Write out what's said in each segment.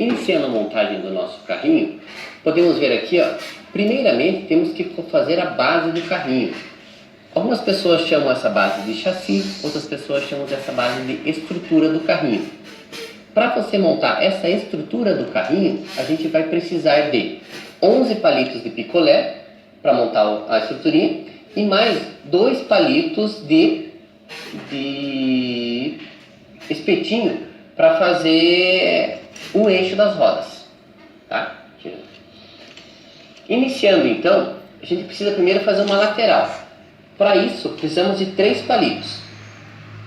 Iniciando a montagem do nosso carrinho, podemos ver aqui, ó, primeiramente temos que fazer a base do carrinho. Algumas pessoas chamam essa base de chassi, outras pessoas chamam essa base de estrutura do carrinho. Para você montar essa estrutura do carrinho, a gente vai precisar de 11 palitos de picolé para montar a estruturinha e mais 2 palitos de espetinho para fazer o eixo das rodas, tá? Iniciando então, a gente precisa primeiro fazer uma lateral. Para isso, precisamos de 3 palitos.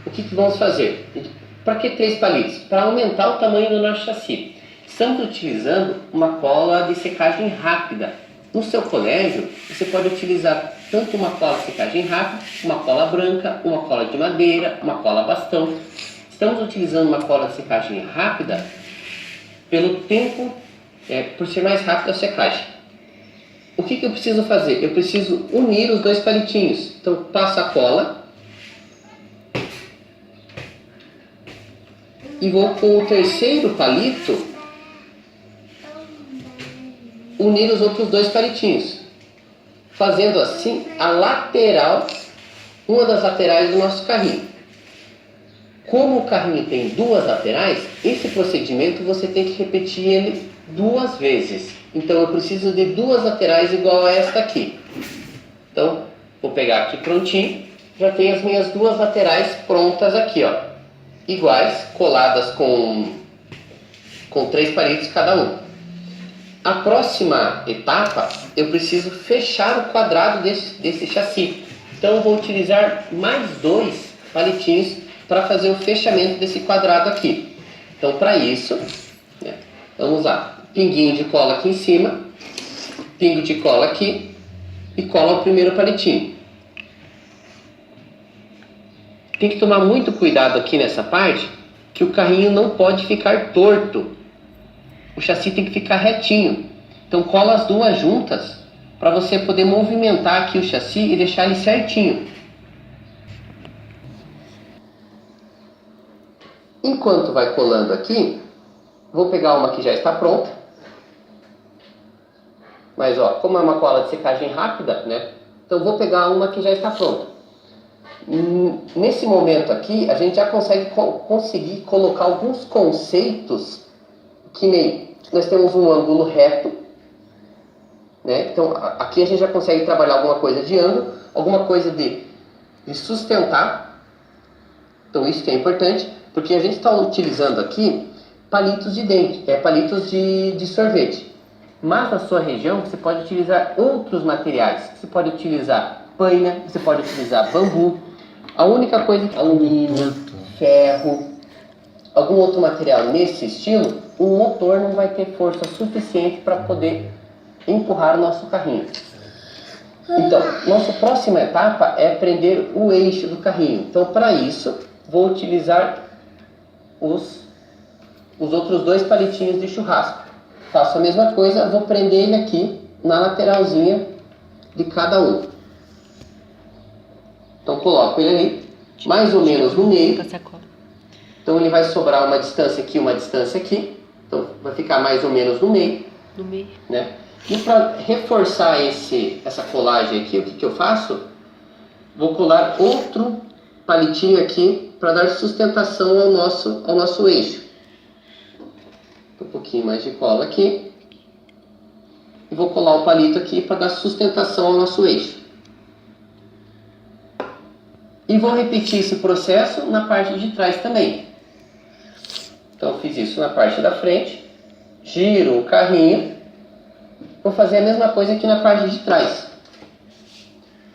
O que vamos fazer? Para que 3 palitos? Para aumentar o tamanho do nosso chassi. Estamos utilizando uma cola de secagem rápida. No seu colégio, você pode utilizar tanto uma cola de secagem rápida, uma cola branca, uma cola de madeira, uma cola bastão. Estamos utilizando uma cola de secagem rápida pelo tempo, por ser mais rápida a secagem. O que eu preciso fazer? Eu preciso unir os 2 palitinhos. Então, passo a cola e vou com o terceiro palito unir os outros 2 palitinhos, fazendo assim a lateral, uma das laterais do nosso carrinho. Como o carrinho tem 2 laterais, esse procedimento você tem que repetir ele 2 vezes. Então eu preciso de 2 laterais igual a esta aqui. Então vou pegar aqui prontinho, já tenho as minhas 2 laterais prontas aqui, ó, iguais, coladas com 3 palitos cada um. A próxima etapa, eu preciso fechar o quadrado desse chassi. Então eu vou utilizar mais 2 palitinhos para fazer o fechamento desse quadrado aqui. Então para isso, vamos lá, pinguinho de cola aqui em cima, pingo de cola aqui e cola o primeiro palitinho. Tem que tomar muito cuidado aqui nessa parte, que o carrinho não pode ficar torto. O chassi tem que ficar retinho. Então cola as 2 juntas para você poder movimentar aqui o chassi e deixar ele certinho. Enquanto vai colando aqui, vou pegar uma que já está pronta. Mas ó, como é uma cola de secagem rápida, né? Então vou pegar uma que já está pronta. Nesse momento aqui, a gente já conseguir colocar alguns conceitos, que nem nós temos um ângulo reto, né? Então aqui a gente já consegue trabalhar alguma coisa de ângulo, alguma coisa de sustentar. Então isso que é importante, porque a gente está utilizando aqui palitos de dente, palitos de sorvete. Mas na sua região você pode utilizar outros materiais. Você pode utilizar paina, você pode utilizar bambu. A única coisa que alumínio, ferro, algum outro material nesse estilo, o motor não vai ter força suficiente para poder empurrar o nosso carrinho. Então, nossa próxima etapa é prender o eixo do carrinho. Então, para isso, vou utilizar os outros 2 palitinhos de churrasco. Faço a mesma coisa, vou prender ele aqui na lateralzinha de cada um. Então coloco ele ali, mais ou menos no meio. Então ele vai sobrar uma distância aqui, uma distância aqui. Então vai ficar mais ou menos no meio. No meio. Né? E para reforçar essa colagem aqui, o que eu faço? Vou colar outro palitinho aqui para dar sustentação ao nosso eixo. Um pouquinho mais de cola aqui. E vou colar o palito aqui para dar sustentação ao nosso eixo. E vou repetir esse processo na parte de trás também. Então eu fiz isso na parte da frente. Giro o carrinho. Vou fazer a mesma coisa aqui na parte de trás.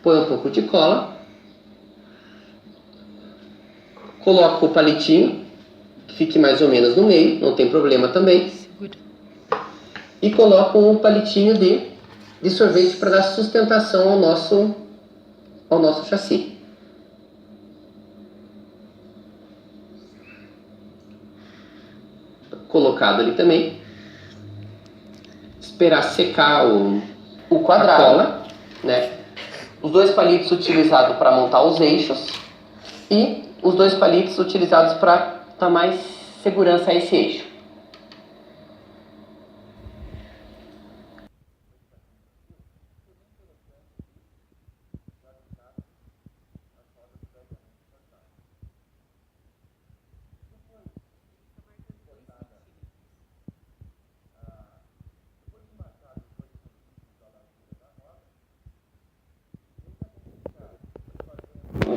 Põe um pouco de cola. Coloco o palitinho. Fique mais ou menos no meio, não tem problema também. Segura. E coloco um palitinho de sorvete para dar sustentação ao nosso chassi. Colocado ali também. Esperar secar o quadrado, a cola, né? Os 2 palitos utilizados para montar os eixos e os 2 palitos utilizados para dar mais segurança a esse eixo.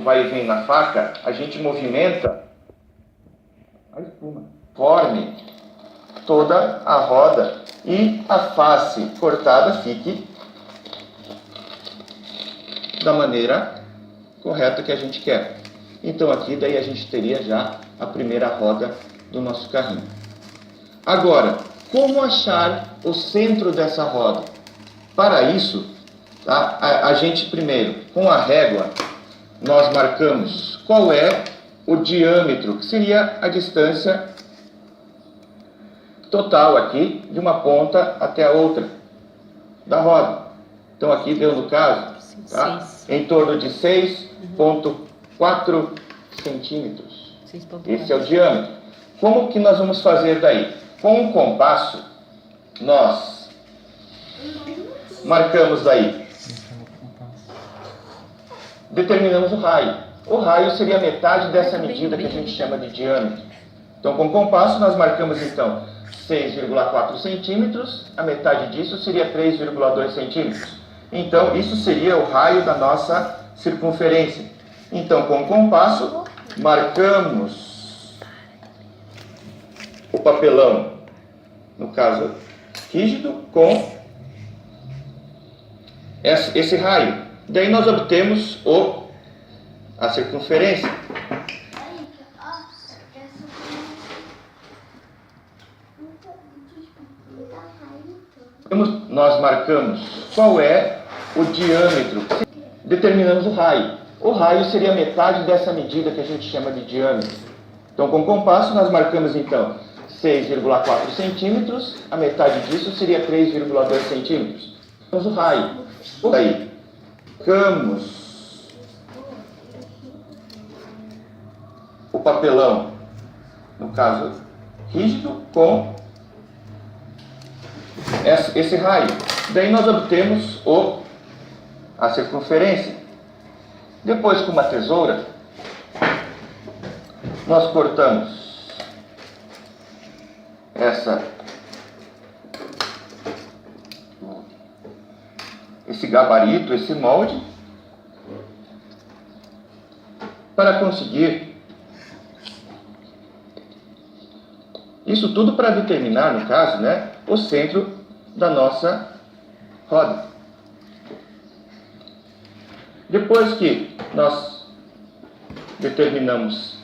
vai e vem na faca, a gente movimenta a espuma, forme toda a roda e a face cortada fique da maneira correta que a gente quer. Então aqui daí a gente teria já a primeira roda do nosso carrinho. Agora, como achar o centro dessa roda? Para isso, tá, a gente primeiro, com a régua, nós marcamos qual é o diâmetro, que seria a distância total aqui, de uma ponta até a outra da roda. Então aqui deu no caso, tá, em torno de 6,4 centímetros. Esse é o diâmetro. Como que nós vamos fazer daí? Com o compasso, nós marcamos daí, determinamos o raio. O raio seria metade dessa medida que a gente chama de diâmetro. Então, com o compasso, nós marcamos então 6,4 centímetros, a metade disso seria 3,2 centímetros. Então, isso seria o raio da nossa circunferência. Então, com o compasso, marcamos o papelão, no caso rígido, com esse raio. Daí nós obtemos a circunferência. Nós marcamos qual é o diâmetro, determinamos o raio. O raio seria metade dessa medida que a gente chama de diâmetro. Então, com o compasso, nós marcamos então 6,4 centímetros, a metade disso seria 3,2 centímetros. Temos o raio. Daí, marcamos o papelão, no caso rígido, com esse raio. Daí nós obtemos a circunferência. Depois, com uma tesoura, nós cortamos esse gabarito, esse molde, para conseguir isso tudo para determinar, no caso, né, o centro da nossa roda. Depois que nós determinamos,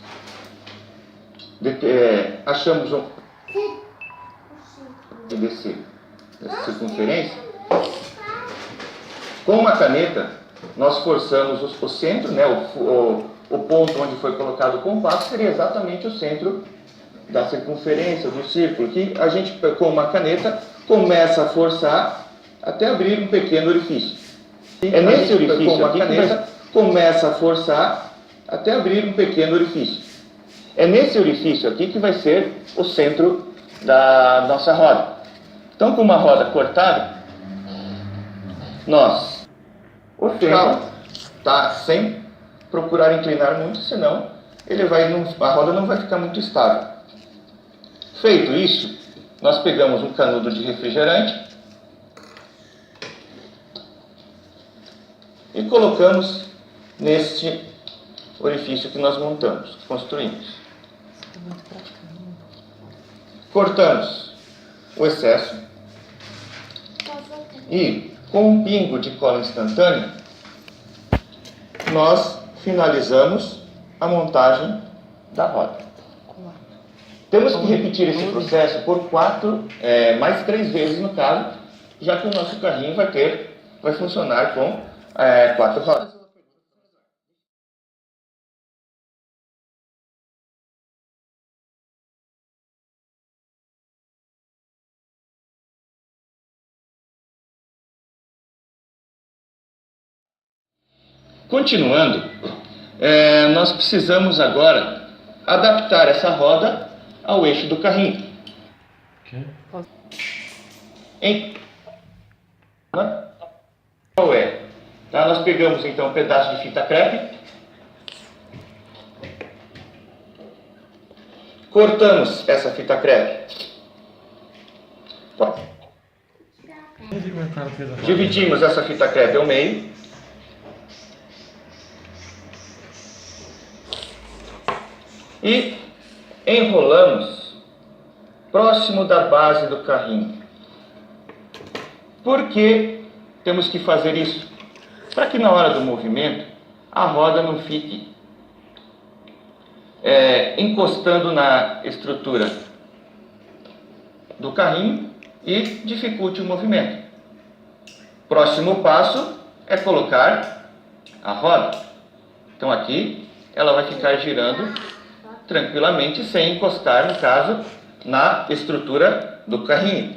achamos dessa circunferência, com uma caneta nós forçamos o centro, né, o ponto onde foi colocado o compasso seria exatamente o centro da circunferência, do círculo, que a gente, com uma caneta, começa a forçar até abrir um pequeno orifício. É nesse orifício aqui que começa a forçar até abrir um pequeno orifício. É nesse orifício aqui que vai ser o centro da nossa roda. Então, com uma roda cortada, nós o centro tá sem procurar inclinar muito, senão a roda não vai ficar muito estável. Feito isso, nós pegamos um canudo de refrigerante e colocamos neste orifício que nós montamos, construímos. Cortamos o excesso e, com um pingo de cola instantânea, nós finalizamos a montagem da roda. Temos que repetir esse processo por mais 3 vezes no caso, já que o nosso carrinho vai funcionar com 4 rodas. Continuando, nós precisamos agora adaptar essa roda ao eixo do carrinho. Qual é? Tá? Nós pegamos então um pedaço de fita crepe, cortamos essa fita crepe, dividimos essa fita crepe ao meio e enrolamos próximo da base do carrinho. Por que temos que fazer isso? Para que na hora do movimento a roda não fique encostando na estrutura do carrinho e dificulte o movimento. Próximo passo é colocar a roda. Então aqui ela vai ficar girando tranquilamente, sem encostar, no caso, na estrutura do carrinho.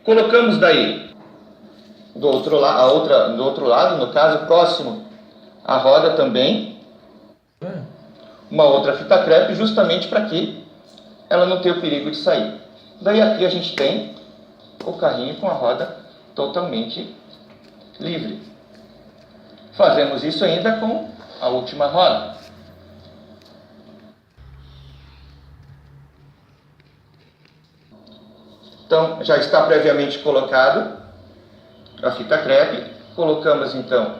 Colocamos daí do outro lado, no caso, próximo à roda também, uma outra fita crepe, justamente para que ela não tenha o perigo de sair. Daí aqui a gente tem o carrinho com a roda totalmente livre. Fazemos isso ainda com a última roda. Então, já está previamente colocado a fita crepe. Colocamos então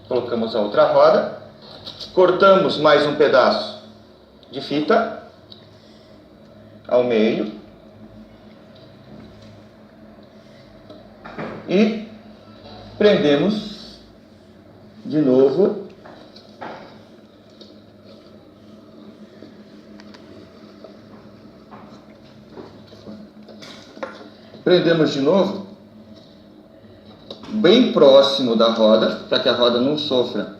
colocamos a outra roda. Cortamos mais um pedaço de fita ao meio. E prendemos de novo bem próximo da roda, para que a roda não sofra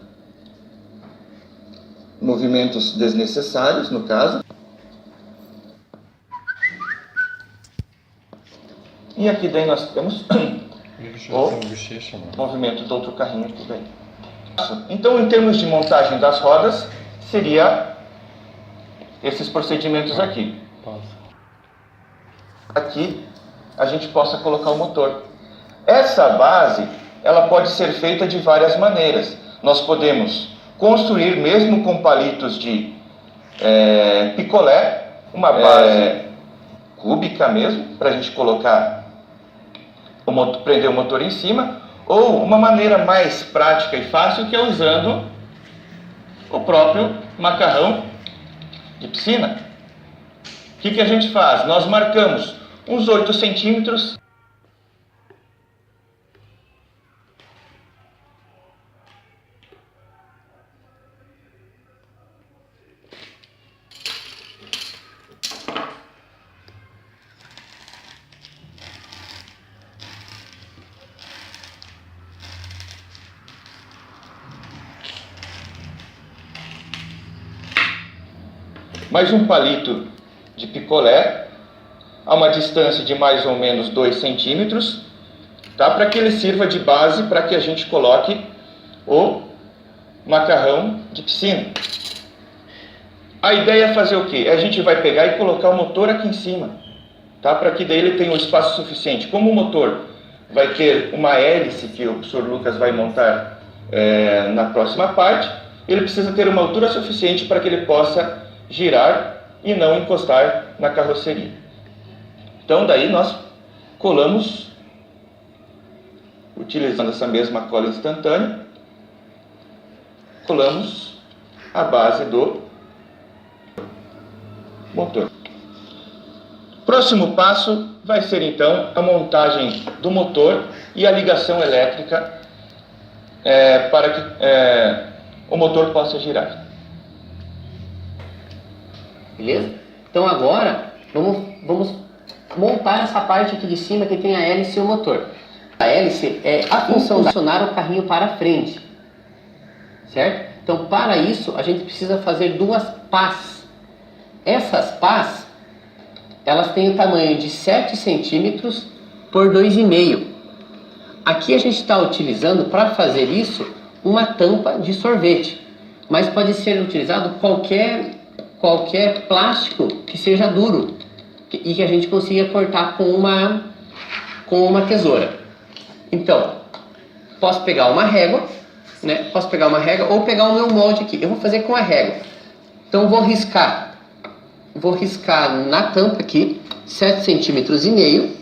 movimentos desnecessários, no caso. E aqui daí nós temos o movimento do outro carrinho aqui daí. Então, em termos de montagem das rodas, seria esses procedimentos aqui. Aqui a gente possa colocar o motor. Essa base, ela pode ser feita de várias maneiras. Nós podemos construir, mesmo com palitos de picolé, uma base cúbica mesmo, para a gente colocar, prender o motor em cima, ou uma maneira mais prática e fácil, que é usando o próprio macarrão de piscina. O que a gente faz? Nós marcamos uns 8 centímetros. Mais um palito de picolé a uma distância de mais ou menos 2 centímetros, tá? Para que ele sirva de base para que a gente coloque o macarrão de piscina. A ideia é fazer o quê? A gente vai pegar e colocar o motor aqui em cima, tá? Para que daí ele tenha um espaço suficiente. Como o motor vai ter uma hélice que o professor Lucas vai montar na próxima parte, ele precisa ter uma altura suficiente para que ele possa girar e não encostar na carroceria. Então daí nós colamos, utilizando essa mesma cola instantânea, colamos a base do motor. Próximo passo vai ser então a montagem do motor e a ligação elétrica para que o motor possa girar. Beleza? Então agora vamos montar essa parte aqui de cima que tem a hélice e o motor. A hélice é a função de funcionar o carrinho para frente, certo? Então para isso a gente precisa fazer 2 pás. Essas pás, elas têm o tamanho de 7 centímetros por 2,5. Aqui a gente está utilizando, para fazer isso, uma tampa de sorvete, mas pode ser utilizado qualquer plástico que seja duro e que a gente consiga cortar com uma tesoura. Então, posso pegar uma régua, né? Posso pegar uma régua ou pegar o meu molde aqui. Eu vou fazer com a régua. Então, vou riscar na tampa aqui 7 centímetros e meio.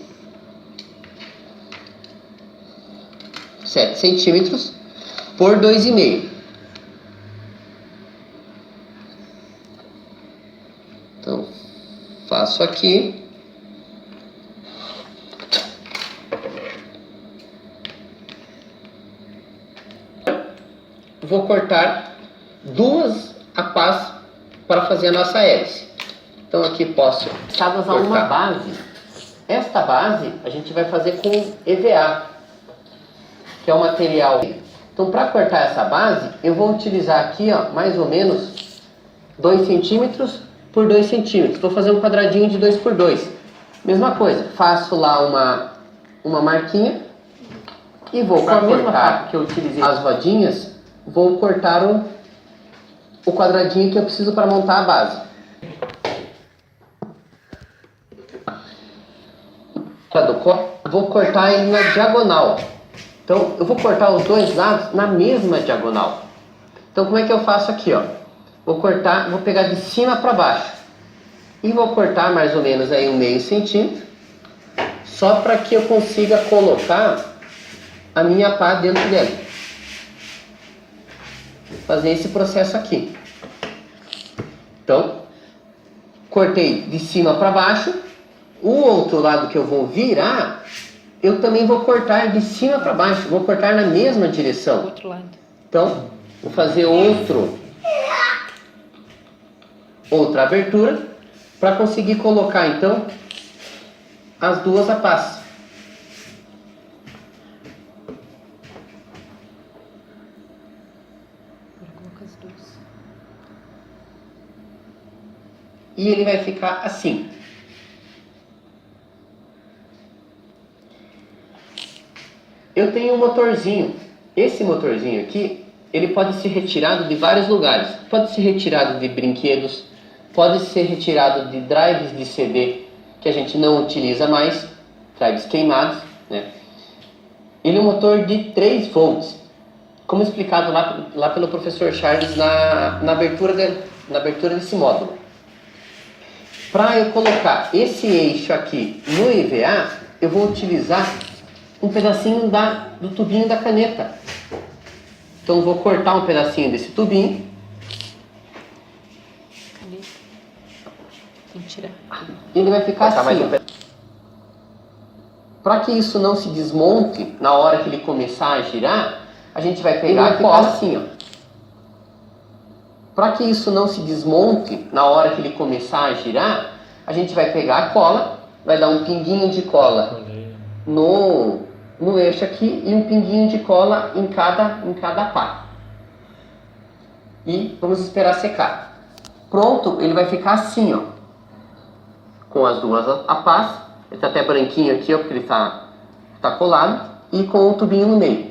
7 centímetros por 2,5. Então, faço aqui. Vou cortar duas apás para fazer a nossa hélice. Então aqui posso cortar uma base. Esta base a gente vai fazer com EVA, que é o material. Então para cortar essa base, eu vou utilizar aqui, ó, mais ou menos 2 centímetros por 2 centímetros. Vou fazer um quadradinho de 2 por 2. Mesma coisa, faço lá uma marquinha e vou, com a mesma faca que eu utilizei as rodinhas, vou cortar o quadradinho que eu preciso para montar a base. Vou cortar ele na diagonal. Então, eu vou cortar os dois lados na mesma diagonal. Então, como é que eu faço aqui, ó? Vou cortar, vou pegar de cima para baixo. E vou cortar mais ou menos aí 1/2 centímetro. Só para que eu consiga colocar a minha pá dentro dela. Fazer esse processo aqui. Então, cortei de cima para baixo. O outro lado que eu vou virar, eu também vou cortar de cima para baixo. Vou cortar na mesma direção. Outro lado. Então, vou fazer outra abertura para conseguir colocar então as duas apás. E ele vai ficar assim. Eu tenho um motorzinho. Esse motorzinho aqui, ele pode ser retirado de vários lugares. Pode ser retirado de brinquedos, pode ser retirado de drives de CD que a gente não utiliza mais, drives queimados, né? Ele é um motor de 3 volts, como explicado lá pelo professor Charles na abertura desse módulo. Para eu colocar esse eixo aqui no EVA, eu vou utilizar um pedacinho do tubinho da caneta. Então vou cortar um pedacinho desse tubinho. Caneta. Tem que tirar. E ele vai ficar assim. Para que isso não se desmonte na hora que ele começar a girar, a gente vai pegar a cola assim, ó. Para que isso não se desmonte na hora que ele começar a girar, a gente vai pegar a cola, vai dar um pinguinho de cola no eixo aqui e um pinguinho de cola em cada pá. E vamos esperar secar. Pronto, ele vai ficar assim, ó, com as duas apás. Ele está até branquinho aqui, ó, porque ele tá colado, e com o tubinho no meio.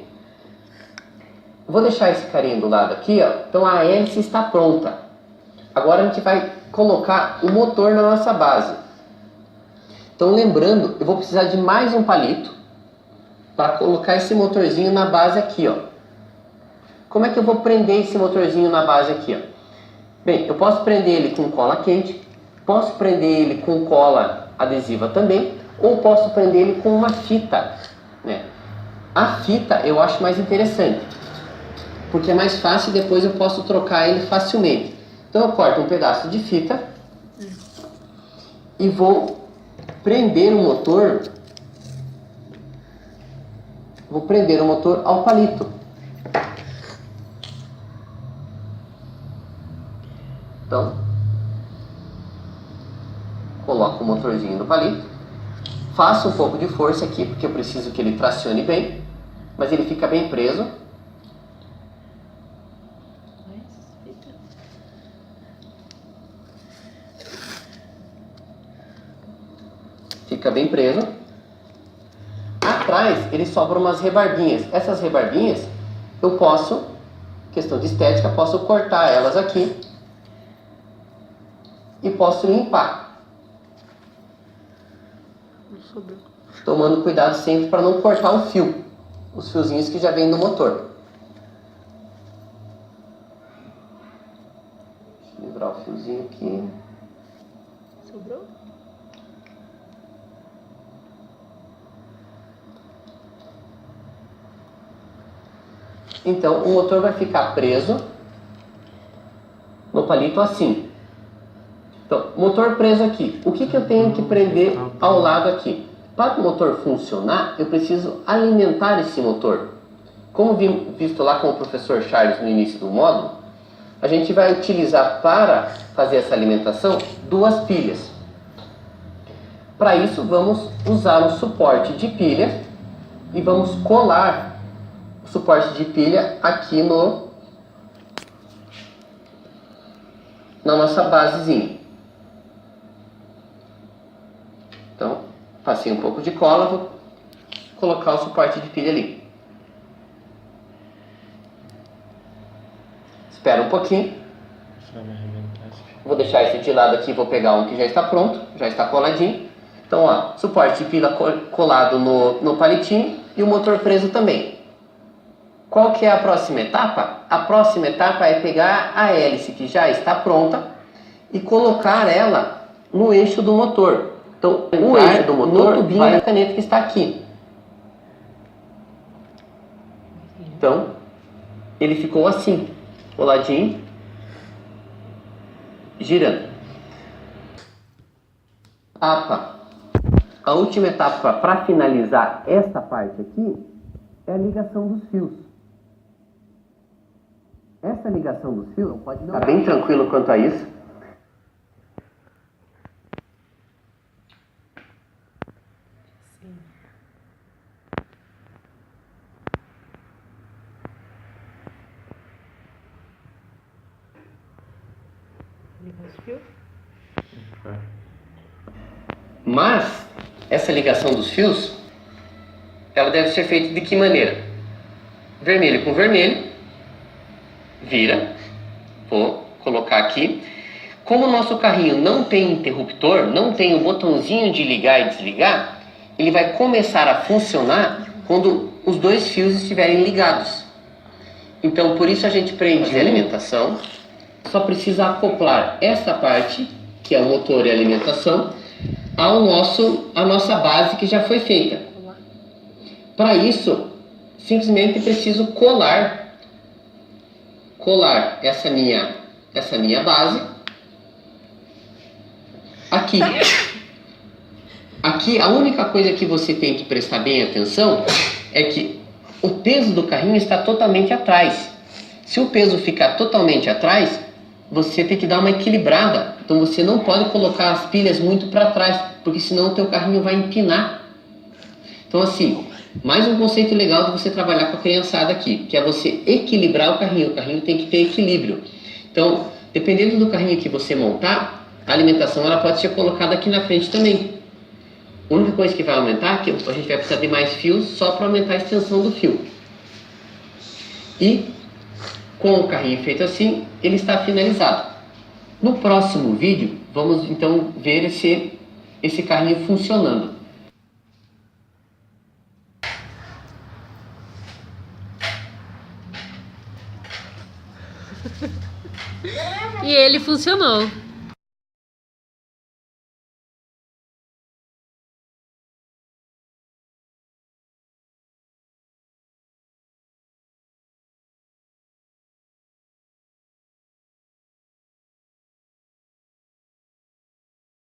Vou deixar esse carinha do lado aqui, ó. Então a hélice está pronta. Agora a gente vai colocar o motor na nossa base. Então lembrando, eu vou precisar de mais um palito para colocar esse motorzinho na base aqui, ó. Como é que eu vou prender esse motorzinho na base aqui, ó? Bem, eu posso prender ele com cola quente, posso prender ele com cola adesiva também, ou posso prender ele com uma fita, né? A fita eu acho mais interessante, porque é mais fácil e depois eu posso trocar ele facilmente. Então eu corto um pedaço de fita e vou prender o motor. Vou prender o motor ao palito. Então, coloco o motorzinho no palito. Faço um pouco de força aqui, porque eu preciso que ele tracione bem, mas ele fica bem preso. Fica bem preso. Atrás ele sobra umas rebarbinhas. Essas rebarbinhas eu posso, questão de estética, posso cortar elas aqui e posso limpar. Tomando cuidado sempre para não cortar o fio, os fiozinhos que já vêm do motor. Deixa eu livrar o fiozinho aqui. Sobrou? Então o motor vai ficar preso no palito assim. Então, motor preso aqui. O que eu tenho que prender ao lado aqui? Para o motor funcionar, eu preciso alimentar esse motor. Como visto lá com o professor Charles no início do módulo, a gente vai utilizar para fazer essa alimentação 2 pilhas. Para isso, vamos usar um suporte de pilha e vamos colar o suporte de pilha aqui na nossa basezinha. Então, passei um pouco de cola, vou colocar o suporte de pilha ali. Espera um pouquinho. Vou deixar esse de lado aqui, vou pegar um que já está pronto, já está coladinho. Então, ó, suporte de pilha colado no palitinho e o motor preso também. Qual que é a próxima etapa? A próxima etapa é pegar a hélice que já está pronta e colocar ela no eixo do motor. Então, o eixo do motor no tubinho da caneta que está aqui. Então, ele ficou assim, coladinho, girando. A última etapa para finalizar esta parte aqui é a ligação dos fios. Essa ligação dos fios pode ficar bem tranquilo quanto a isso. Mas essa ligação dos fios, ela deve ser feita de que maneira? Vermelho com vermelho, vira, vou colocar aqui. Como o nosso carrinho não tem interruptor, não tem o botãozinho de ligar e desligar, ele vai começar a funcionar quando os 2 fios estiverem ligados. Então, por isso a gente prende a alimentação. Só precisa acoplar essa parte, que é o motor e a alimentação, a nossa base que já foi feita. Para isso, simplesmente preciso colar essa minha base aqui. Aqui a única coisa que você tem que prestar bem atenção é que o peso do carrinho está totalmente atrás. Se o peso ficar totalmente atrás, você tem que dar uma equilibrada. Então você não pode colocar as pilhas muito para trás, porque senão o teu carrinho vai empinar. Então assim, mais um conceito legal de você trabalhar com a criançada aqui, que é você equilibrar o carrinho. O carrinho tem que ter equilíbrio. Então, dependendo do carrinho que você montar, a alimentação ela pode ser colocada aqui na frente também. A única coisa que vai aumentar é que a gente vai precisar de mais fios só para aumentar a extensão do fio. E com o carrinho feito assim, ele está finalizado. No próximo vídeo, vamos então ver esse carrinho funcionando. E ele funcionou.